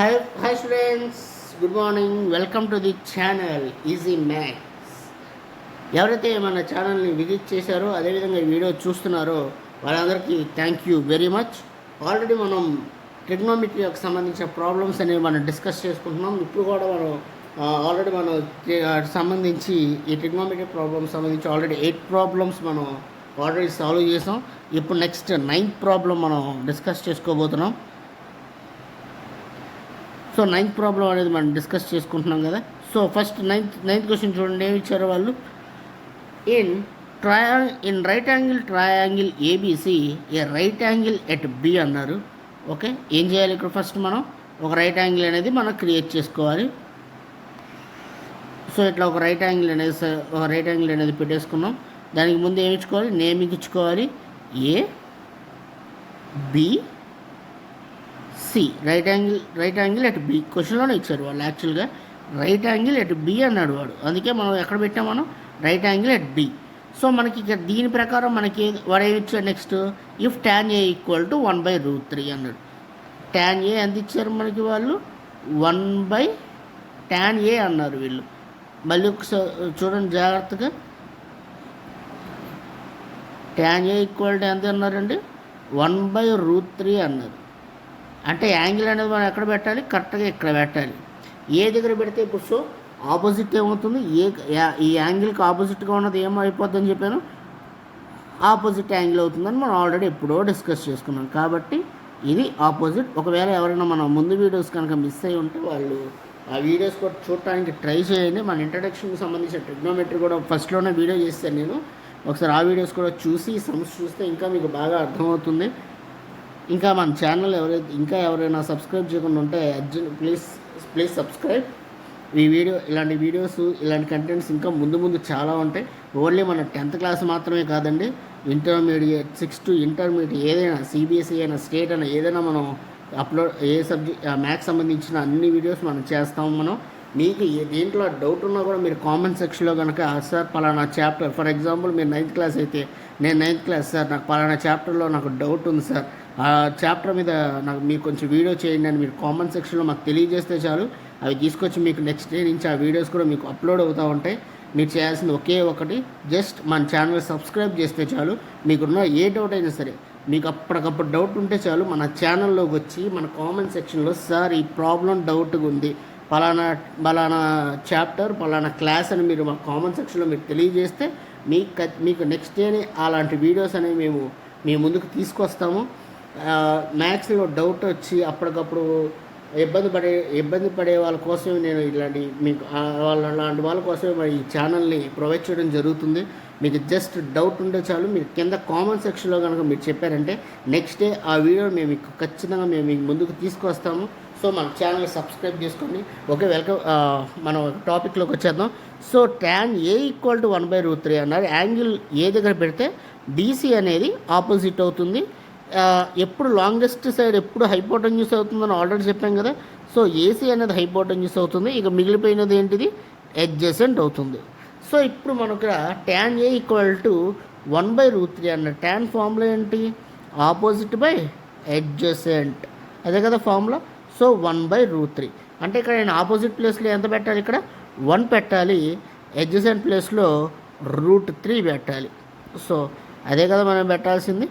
Hi students, good morning. Welcome to the channel Easy Maths. ఎవరైతే మన ఛానల్ని visit చేశారో అదేవిధంగా ఈ వీడియో చూస్తున్నారో వాళ్ళందరికీ thank you very much. Already మనం ట్రిగ్నోమెట్రీకి సంబంధించిన ప్రాబ్లమ్స్ అనేవి మనం డిస్కస్ చేసుకుంటున్నాం. ఇప్పుడు కూడా ఆల్రెడీ మనం సంబంధించి ఈ ట్రిగ్నోమెట్రీ ప్రాబ్లమ్స్ సంబంధించి ఆల్రెడీ 8 ప్రాబ్లమ్స్ మనం ఆల్రెడీ సాల్వ్ చేసాం. ఇప్పుడు నెక్స్ట్ 9th ప్రాబ్లం మనం డిస్కస్ చేసుకోబోతున్నాం. సో 9th ప్రాబ్లం అనేది మనం డిస్కస్ చేసుకుంటున్నాం కదా. సో ఫస్ట్ నైన్త్ క్వశ్చన్ చూడండి, ఏమి ఇచ్చారో వాళ్ళు. In right angle triangle ABC a right angle at B అన్నారు. ఓకే, ఏం చేయాలి ఇక్కడ? ఫస్ట్ మనం ఒక రైట్ యాంగిల్ అనేది మనం క్రియేట్ చేసుకోవాలి. సో ఇట్లా ఒక రైట్ యాంగిల్ అనేది పెట్టేసుకున్నాం. దానికి ముందు ఏమి ఇచ్చుకోవాలి? నేమింగ్ ఇచ్చుకోవాలి. A B C right angle at B క్వశ్చన్లోనే ఇచ్చారు వాళ్ళు. యాక్చువల్గా రైట్ యాంగిల్ ఎట్ బి అన్నాడు వాడు, అందుకే మనం ఎక్కడ పెట్టాం? మనం right angle at B. So మనకి ఇక్కడ దీని ప్రకారం మనకి వాడు ఏమి ఇచ్చాడు? నెక్స్ట్ ఇఫ్ tan A = 1/√3 అన్నాడు. tan A ఎంత ఇచ్చారు మనకి వాళ్ళు? 1/tan A అన్నారు వీళ్ళు. మళ్ళీ ఒకసారి చూడండి జాగ్రత్తగా. tan A = ఎంత అన్నారండి? 1/√3 అన్నారు. అంటే యాంగిల్ అనేది మనం ఎక్కడ పెట్టాలి? కరెక్ట్గా ఇక్కడ పెట్టాలి. ఏ దగ్గర పెడితే ఇప్పుడు సో ఆపోజిట్ ఏమవుతుంది? ఈ యాంగిల్కి ఆపోజిట్గా ఉన్నది ఏమైపోద్దని చెప్పాను, ఆపోజిట్ యాంగిల్ అవుతుందని మనం ఆల్రెడీ ఎప్పుడో డిస్కస్ చేసుకున్నాం. కాబట్టి ఇది ఆపోజిట్. ఒకవేళ ఎవరైనా మన ముందు వీడియోస్ కనుక మిస్ అయ్యి ఉంటే వాళ్ళు ఆ వీడియోస్ కూడా చూడటానికి ట్రై చేయండి. మన ఇంట్రడక్షన్కి సంబంధించిన ట్రిగ్నోమెట్రీ కూడా ఫస్ట్లోనే వీడియో చేస్తాను నేను. ఒకసారి ఆ వీడియోస్ కూడా చూసి సమ్స్ చూస్తే ఇంకా మీకు బాగా అర్థమవుతుంది. ఇంకా మన ఛానల్ ఎవరైనా సబ్స్క్రైబ్ చేయకుండా ఉంటే ప్లీజ్ సబ్స్క్రైబ్. ఇలాంటి వీడియోస్ ఇలాంటి కంటెంట్స్ ఇంకా ముందు చాలా ఉంటాయి. ఓన్లీ మన 10th క్లాస్ మాత్రమే కాదండి, ఇంటర్మీడియట్ 6 to ఇంటర్మీడియట్ ఏదైనా సిబిఎస్ఈ అయినా స్టేట్ అయినా ఏదైనా మనం ఏ సబ్జెక్ట్ మ్యాథ్స్ సంబంధించిన అన్ని వీడియోస్ మనం చేస్తాము. మనం మీకు దేంట్లో డౌట్ ఉన్నా కూడా మీరు కామెంట్ సెక్షన్లో కనుక సార్ పలానా చాప్టర్, ఫర్ ఎగ్జాంపుల్ మీరు 9th క్లాస్ అయితే నేను 9th క్లాస్ సార్, నాకు పలానా చాప్టర్లో నాకు డౌట్ ఉంది సార్, ఆ చాప్టర్ మీద నాకు మీకు కొంచెం వీడియో చేయండి అని మీరు కామెంట్ సెక్షన్లో మాకు తెలియజేస్తే చాలు. అవి తీసుకొచ్చి మీకు నెక్స్ట్ డే నుంచి ఆ వీడియోస్ కూడా మీకు అప్లోడ్ అవుతూ ఉంటాయి. మీరు చేయాల్సింది ఒకే ఒకటి, జస్ట్ మన ఛానల్ సబ్స్క్రైబ్ చేస్తే చాలు. మీకున్న ఏ డౌట్ అయినా సరే, మీకు అప్పటికప్పుడు డౌట్ ఉంటే చాలు మన ఛానల్లోకి వచ్చి మన కామెంట్ సెక్షన్లో సార్ ఈ ప్రాబ్లం డౌట్గా ఉంది, పలానా చాప్టర్ పలానా క్లాస్ అని మీరు మా కామెంట్ సెక్షన్లో మీరు తెలియజేస్తే మీకు నెక్స్ట్ డేనే అలాంటి వీడియోస్ అనేవి మీ ముందుకు తీసుకొస్తాము. మ్యాథ్స్లో డౌట్ వచ్చి అప్పటికప్పుడు ఇబ్బంది పడే వాళ్ళ కోసమే నేను మీకు అలాంటి వాళ్ళ కోసమే ఈ ఛానల్ని ప్రొవైడ్ చేయడం జరుగుతుంది. మీకు జస్ట్ డౌట్ ఉంటే చాలు, మీరు కింద కామెంట్ సెక్షన్లో కనుక మీరు చెప్పారంటే నెక్స్ట్ డే ఆ వీడియో ఖచ్చితంగా మేము మీకు ముందుకు తీసుకొస్తాము. సో మన ఛానల్ సబ్స్క్రైబ్ చేసుకోండి. Okay, welcome. మనం టాపిక్లోకి వచ్చేద్దాం. సో tan A = 1/√3 అన్నారు. యాంగిల్ ఏ దగ్గర పెడితే BC అనేది ఆపోజిట్ అవుతుంది. ఎప్పుడు లాంగెస్ట్ సైడ్ ఎప్పుడు హైపోటెన్యూస్ అవుతుందని ఆల్రెడీ చెప్పాం కదా. సో AC అనేది హైపోటెన్యూస్ అవుతుంది. ఇక మిగిలిపోయినది ఏంటిది? అడ్జసెంట్ అవుతుంది. సో ఇప్పుడు మనకు tan A = 1/√3 అన్న tan ఫార్ములా ఏంటి? ఆపోజిట్ బై అడ్జసెంట్, అదే కదా ఫార్ములా. సో 1/√3 అంటే ఇక్కడ నేను ఆపోజిట్ ప్లేస్లో ఎంత పెట్టాలి? ఇక్కడ 1 పెట్టాలి. అడ్జసెంట్ ప్లేస్లో √3 పెట్టాలి. సో అదే కదా మనం పెట్టాల్సింది.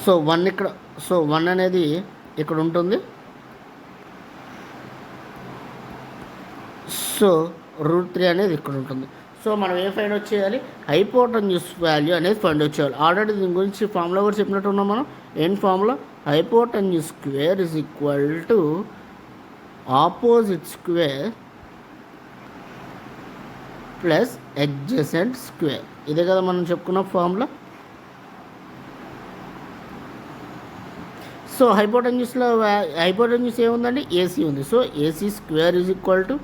సో 1 ఇక్కడ, సో 1 అనేది ఇక్కడ ఉంటుంది. సో √3 అనేది ఇక్కడ ఉంటుంది. సో మనం ఏం ఫైండ్ అవుట్ చేయాలి? హైపోటెన్యూస్ వాల్యూ అనేది ఫైండ్ అవుట్ చేయాలి. ఆల్రెడీ దీని గురించి ఫార్ములా కూడా చెప్పినట్టు ఉన్నాం మనం. ఏం formula? Hypotenuse square = opposite square plus adjacent square. ఇదే కదా మనం చెప్పుకున్న ఫార్ములా. సో హైపోటెన్యూస్ ఏముందండి? AC ఉంది. సో AC²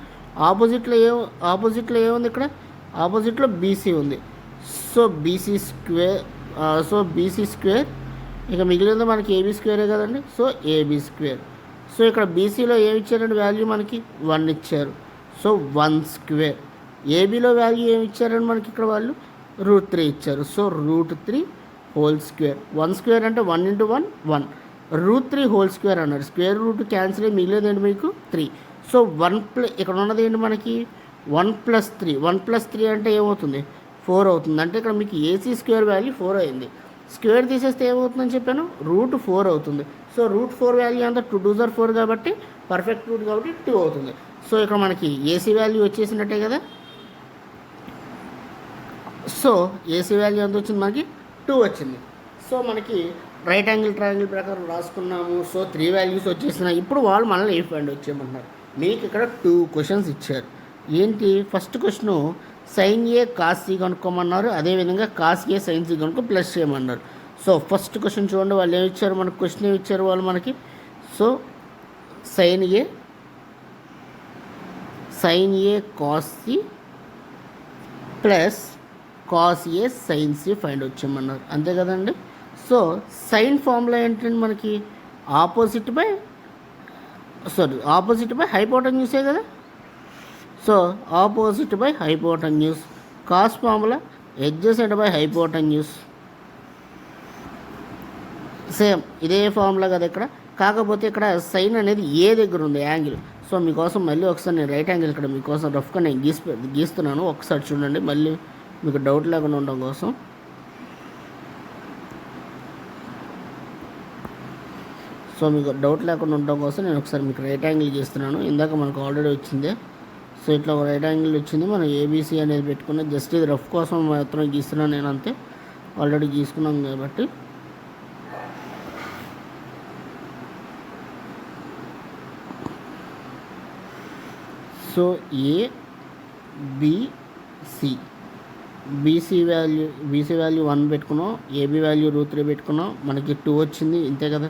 ఆపోజిట్లో ఏముంది? ఇక్కడ ఆపోజిట్లో BC ఉంది. సో BC² ఇక మిగిలింది మనకి AB² కదండి. So AB². సో ఇక్కడ BCలో ఏమి ఇచ్చారండి? వాల్యూ మనకి 1 ఇచ్చారు. సో 1². ABలో వాల్యూ ఏమి ఇచ్చారండి మనకి? ఇక్కడ వాళ్ళు √3 ఇచ్చారు. సో √3² 1² అంటే 1 × 1 1. √3 హోల్ స్క్వేర్ అన్నారు. స్క్వేర్ రూట్ క్యాన్సిల్ అయ్యి మిగిలేదు ఏంటి మీకు 3. సో ఇక్కడ ఉన్నది ఏంటి మనకి 1+3. 1+3 అంటే ఏమవుతుంది 4 అవుతుంది. అంటే ఇక్కడ మీకు ఏసీ స్క్వేర్ వాల్యూ 4 అయింది. స్క్వేర్ తీసేస్తే ఏమవుతుందని చెప్పాను √4 అవుతుంది. సో √4 వాల్యూ అంతా 2 2 4 4 కాబట్టి పర్ఫెక్ట్ రూట్ కాబట్టి 2 అవుతుంది. సో ఇక్కడ మనకి ఏసీ వాల్యూ వచ్చేసినట్టే కదా. సో ఏసీ వాల్యూ ఎంత వచ్చింది మనకి 2 వచ్చింది. సో మనకి రైట్ యాంగిల్ ట్రయాంగిల్ ప్రకారం రాసుకున్నాము. సో 3 వాల్యూస్ వచ్చేసినాయి. ఇప్పుడు వాళ్ళు మనల్ని ఏ ఫైండ్ వచ్చేయమన్నారు. మీకు ఇక్కడ 2 క్వశ్చన్స్ ఇచ్చారు. ఏంటి first question sin A cos C కనుక్కోమన్నారు. అదేవిధంగా cos A sin C కనుక్కో ప్లస్ చేయమన్నారు. సో ఫస్ట్ క్వశ్చన్ చూడండి, వాళ్ళు ఏమి ఇచ్చారు మనకు, క్వశ్చన్ ఏమి ఇచ్చారు వాళ్ళు మనకి. So sin A cos C plus cos A sin C find వచ్చేయమన్నారు. అంతే కదండి. సో సైన్ ఫార్ములా ఏంటంటే మనకి ఆపోజిట్ బై హైపోటెన్యూసే కదా. So opposite by hypotenuse. Cos formula adjacent by hypotenuse. Same ఇదే ఫార్ములా కదా ఇక్కడ. కాకపోతే ఇక్కడ సైన్ అనేది ఏ దగ్గర ఉంది యాంగిల్. సో మీకోసం మళ్ళీ ఒకసారి నేను రైట్ యాంగిల్ ఇక్కడ మీకోసం రఫ్గా నేను గీస్తున్నాను. ఒకసారి చూడండి మళ్ళీ మీకు డౌట్ లేకుండా ఉండడం కోసం. సో మీకు డౌట్ లేకుండా ఉండడం కోసం నేను ఒకసారి మీకు రైట్ యాంగిల్ గీస్తున్నాను. ఇందాక మనకు ఆల్రెడీ వచ్చిందే. సో ఇట్లా ఒక రైట్ యాంగిల్ వచ్చింది. మనం ఏబీసీ అనేది పెట్టుకుని జస్ట్ ఇది రఫ్ కోసం మాత్రం గీస్తున్నాను నేను, అంతే. ఆల్రెడీ గీసుకున్నాం కాబట్టి. సో ఏబిసి బీసీ వాల్యూ 1 పెట్టుకున్నాం, ఏబీ వాల్యూ √3 పెట్టుకున్నాం, మనకి 2 వచ్చింది. ఇంతే కదా.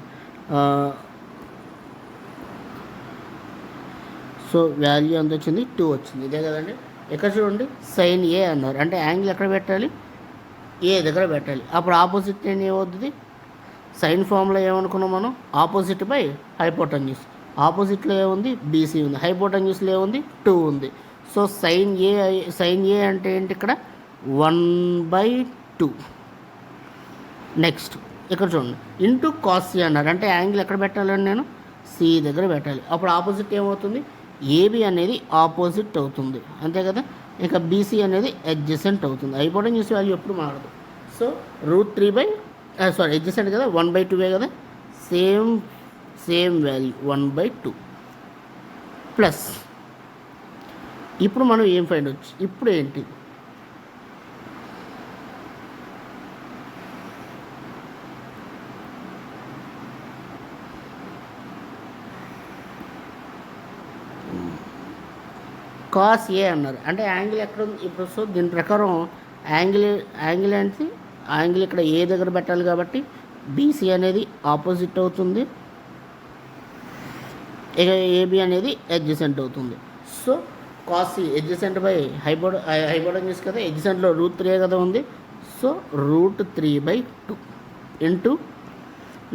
సో వాల్యూ ఎంత వచ్చింది 2 వచ్చింది. ఇదే కదండి. ఇక్కడ చూడండి sin A అన్నారు. అంటే యాంగిల్ ఎక్కడ పెట్టాలి, ఏ దగ్గర పెట్టాలి. అప్పుడు ఆపోజిట్ ఏమవుతుంది, సైన్ ఫార్ములా ఏమనుకున్నాం మనం, ఆపోజిట్ బై హైపోటెన్యూస్. ఆపోజిట్లో ఏముంది బీసీ ఉంది, హైపోటెన్యూస్లో ఏముంది 2 ఉంది. సో sin A అంటే ఏంటి ఇక్కడ 1/2. నెక్స్ట్ ఇక్కడ చూడండి ఇంటూ cos C అన్నారు. అంటే యాంగిల్ ఎక్కడ పెట్టాలని నేను సి దగ్గర పెట్టాలి. అప్పుడు ఆపోజిట్ ఏమవుతుంది, ఏబి అనేది ఆపోజిట్ అవుతుంది. అంతే కదా. ఇంకా బీసీ అనేది అడ్జసెంట్ అవుతుంది. హైపోటెన్యూస్ వాల్యూ ఎప్పుడు మారదు. సో √3 అడ్జసెంట్ కదా 1/2 కదా. Same value 1/2 plus. ఇప్పుడు మనం ఏం ఫైండ్ వచ్చు, ఇప్పుడు ఏంటి cos A అన్నారు. అంటే యాంగిల్ ఎక్కడ ఉంది ఇప్పుడు. సో దీని ప్రకారం యాంగిల్ అంటే యాంగిల్ ఇక్కడ ఏ దగ్గర పెట్టాలి కాబట్టి బీసీ అనేది ఆపోజిట్ అవుతుంది, ఇక ఏబి అనేది అడ్జసెంట్ అవుతుంది. So cos C adjacent by hypotenuse కదా, అడ్జసెంట్లో √3 కదా ఉంది. So √3/2 into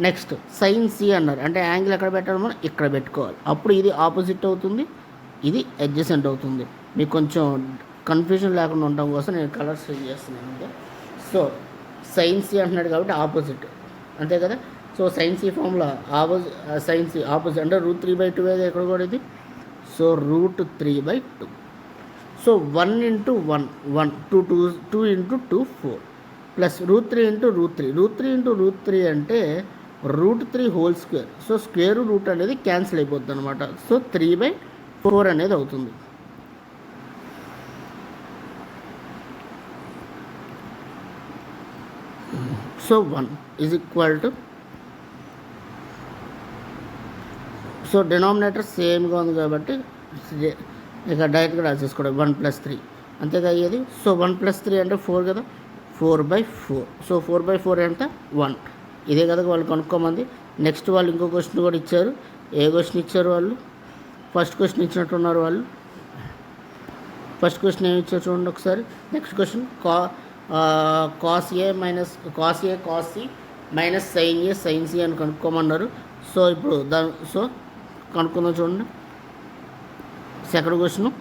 next sin C అన్నారు. అంటే యాంగిల్ ఎక్కడ పెట్టాలి మనం ఇక్కడ పెట్టుకోవాలి. అప్పుడు ఇది ఆపోజిట్ అవుతుంది, ఇది అడ్జసెంట్ అవుతుంది. మీకు కొంచెం కన్ఫ్యూజన్ లేకుండా ఉండడం కోసం నేను కలర్స్ చేంజ్ చేస్తున్నాను అంతే. సో sin C అంటున్నాడు కాబట్టి ఆపోజిట్, అంతే కదా. So sin C formula sin C opposite అంటే √3/2 ఎక్కడ కూడా ఇది. సో √3/2. సో 1 × 1 1 2 × 2 4 ప్లస్ √3 × √3 √3 అంటే √3 whole square. So square root అనేది క్యాన్సిల్ అయిపోతుంది అనమాట. సో 3/4 అనేది అవుతుంది. So 1 is equal to, so denominator సేమ్గా ఉంది కాబట్టి ఇక డైరెక్ట్గా రాసేసుకోవడం 1 + 3 అంతేగా అయ్యేది. సో 1 + 3 అంటే 4 కదా, 4/4. సో 4/4 ఎంత 1. ఇదే కదా వాళ్ళు కనుక్కోమంది. నెక్స్ట్ వాళ్ళు ఇంకో క్వశ్చన్ కూడా ఇచ్చారు. ఏ క్వశ్చన్ ఇచ్చారు వాళ్ళు, ఫస్ట్ క్వశ్చన్ ఇచ్చినట్టున్నారు వాళ్ళు. ఫస్ట్ క్వశ్చన్ ఏమి ఇచ్చారు చూడండి ఒకసారి. Next question cos A cos C minus sin A sin C అని కనుక్కోమన్నారు. సో ఇప్పుడు సో కనుక్కుందాం చూడండి. సెకండ్ క్వశ్చన్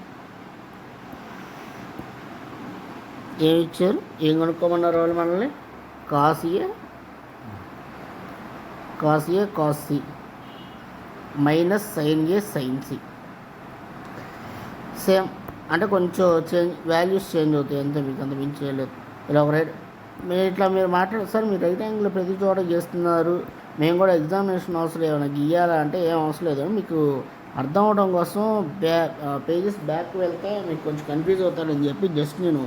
ఏమి ఇచ్చారు, ఏం కనుక్కోమన్నారు వాళ్ళు మనల్ని, cos cos A cos C minus sine A sine C. Same అంటే కొంచెం వాల్యూస్ చేంజ్ అవుతాయి అంతే, మీకు అంత మించి చేయలేదు. ఇలా ఒక మీరు మాట్లాడు సార్ మీరు రైట్ యాంగిల్ ప్రతి చోట చేస్తున్నారు, మేము కూడా ఎగ్జామినేషన్ అవసరం ఏమైనా గీయాలా అంటే ఏం అవసరం లేదు. మీకు అర్థం అవడం కోసం పేజెస్ బ్యాక్ వెళ్తే మీకు కొంచెం కన్ఫ్యూజ్ అవుతారని చెప్పి జస్ట్ నేను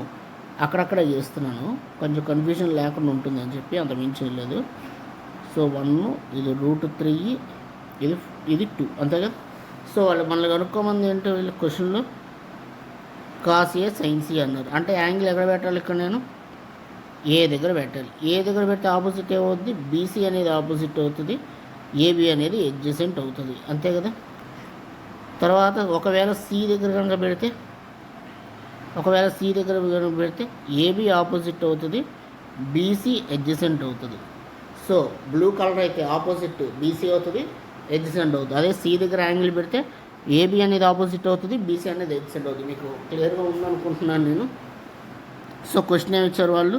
అక్కడక్కడ చేస్తున్నాను, కొంచెం కన్ఫ్యూజన్ లేకుండా ఉంటుంది అని చెప్పి, అంత మించి చేయలేదు. సో 1 ఇది √3 ఇది 2 అంతే కదా. సో వాళ్ళు మనల్ని కనుక్కోమంది ఏంటో వీళ్ళు క్వశ్చన్లో కాస్ ఏ సైన్ సి అన్నారు. అంటే యాంగిల్ ఎక్కడ పెట్టాలి, ఇక్కడ నేను ఏ దగ్గర పెట్టాలి. ఏ దగ్గర పెడితే ఆపోజిట్ ఏమవుతుంది, బీసీ అనేది ఆపోజిట్ అవుతుంది, ఏబి అనేది ఎడ్జసెంట్ అవుతుంది అంతే కదా. తర్వాత ఒకవేళ సి దగ్గర కనుక పెడితే ఏబి ఆపోజిట్ అవుతుంది, బీసీ ఎడ్జసెంట్ అవుతుంది. సో బ్లూ కలర్ అయితే ఆపోజిట్ బీసీ అవుతుంది, ఎడ్జసెంట్ అవుతుంది. అదే సి దగ్గర యాంగిల్ పెడితే ఏబి అనేది ఆపోజిట్ అవుతుంది, బీసీ అనేది ఎడ్జసెంట్ అవుతుంది. మీకు క్లియర్గా ఉందనుకుంటున్నాను నేను. సో క్వశ్చన్ ఏమి ఇచ్చారు వాళ్ళు,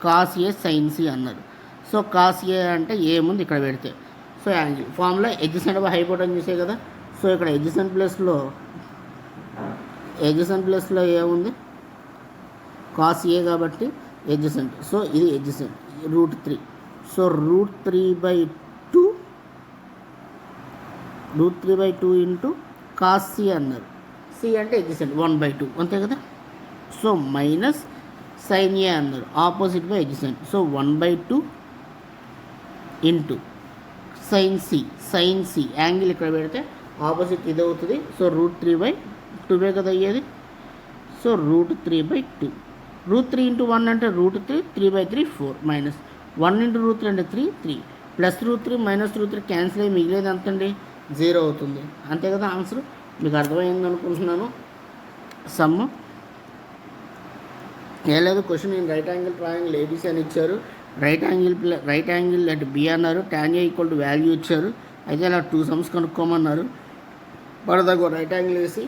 కాస్ ఏ సైన్ సి అన్నారు. సో కాస్ ఏ అంటే ఏ ముందు ఇక్కడ పెడితే, so angle formula adjacent by హైపోటెన్యూసే కదా. సో ఇక్కడ ఎడ్జసెంట్ ప్లేస్లో ఏముంది, కాస్ ఏ కాబట్టి ఎడ్జసెంట్. సో ఇది adjacent √3. So √3/2 into cos C అన్నారు. సి అంటే ఎడ్జసెంట్ 1/2 అంతే కదా. సో మైనస్ సైన్ ఏ అన్నారు, opposite by adjacent. So 1/2 into sine C angle ఇక్కడ పెడితే ఆపోజిట్ ఇది అవుతుంది. సో √3/2 కదా అయ్యేది. సో √3/2 √3 ఇంటూ 1 అంటే √3 3/3 4 మైనస్ 1 ఇంటూ √3 అంటే 3 ప్లస్ √3 మైనస్ √3 క్యాన్సిల్ అయ్యి మిగిలేదు ఎంతండి, 0 అవుతుంది అంతే కదా. ఆన్సర్ మీకు అర్థమైంది అనుకుంటున్నాను. సమ్ ఏం లేదు, క్వశ్చన్ నేను రైట్ యాంగిల్ ట్రయాంగిల్ ఏబీసీ అని ఇచ్చారు, రైట్ యాంగిల్ అట్ బి అన్నారు, tan A = వాల్యూ ఇచ్చారు. అయితే ఇలా 2 సమ్స్ కనుక్కోమన్నారు. పడదాగో రైట్ యాంగిల్ వేసి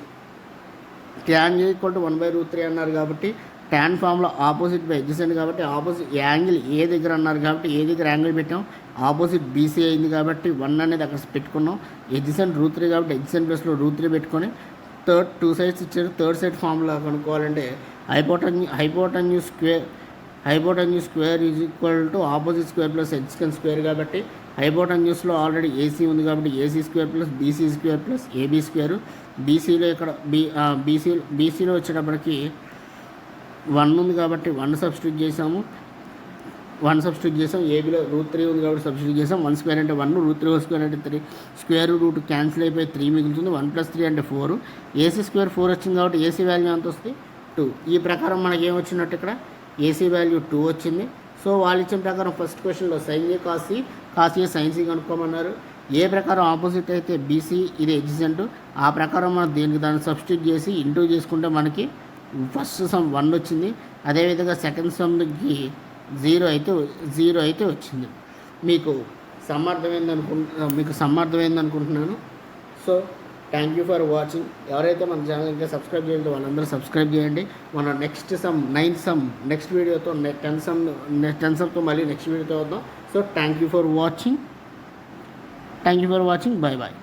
tan A = 1/√3 అన్నారు కాబట్టి tan ఫామ్లో ఆపోజిట్ బై ఎడ్జసెంట్ కాబట్టి ఆపోజిట్ యాంగిల్ ఏ దగ్గర అన్నారు కాబట్టి ఏ దగ్గర యాంగిల్ పెట్టాం, ఆపోజిట్ బీసీ అయింది కాబట్టి 1 అనేది అక్కడ పెట్టుకున్నాం. ఎడ్జసెంట్ √3 కాబట్టి ఎడ్జసెంట్ ప్లస్లో √3 పెట్టుకొని 2 సైడ్స్ ఇచ్చారు. థర్డ్ సైడ్ ఫార్ములా కనుక్కోవాలంటే hypotenuse square is equal to opposite square plus adjacent square కాబట్టి హైపోటెన్యూస్లో ఆల్రెడీ ఏసీ ఉంది కాబట్టి AC square plus BC square plus AB square. బీసీలో ఇక్కడ బీసీలో వచ్చేటప్పటికి 1 ఉంది కాబట్టి 1 సబ్స్టిట్యూట్ చేసాము. ఏబీలో √3 ఉంది కాబట్టి సబ్స్టిట్యూట్ చేసాం. 1 స్క్వేర్ అంటే 1, √3² అంటే 3, స్క్వేర్ రూట్ క్యాన్సిల్ అయిపోయి 3 మిగులుతుంది. 1 + 3 అంటే 4. ఏసీ స్క్వేర్ 4 వచ్చింది కాబట్టి ఏసీ వాల్యూ ఎంత వస్తుంది, 2. ఈ ప్రకారం మనకి ఏమొచ్చినట్టు ఇక్కడ ఏసీ వాల్యూ 2 వచ్చింది. సో వాళ్ళు ఇచ్చిన ప్రకారం ఫస్ట్ క్వశ్చన్లో sine A cos A sine C కనుక్కోమన్నారు. ఏ ప్రకారం ఆపోజిట్ అయితే బీసీ ఇది ఎడ్జసెంట్, ఆ ప్రకారం మనం దాన్ని సబ్స్టిట్యూట్ చేసి ఇంటూ చేసుకుంటే మనకి ఫస్ట్ సమ్ 1 వచ్చింది. అదేవిధంగా సెకండ్ సమ్కి 0 అయితే వచ్చింది. మీకు సమ్మర్థమైంది అనుకుంటున్నాను. So thank you for watching. ఎవరైతే మన ఛానల్ ఇంకా సబ్స్క్రైబ్ చేయలేదో వాళ్ళందరూ సబ్స్క్రైబ్ చేయండి. మన next some 9th some next వీడియోతో 10 సమ్తో మళ్ళీ నెక్స్ట్ వీడియోతో వద్దాం. So thank you for watching. Bye bye.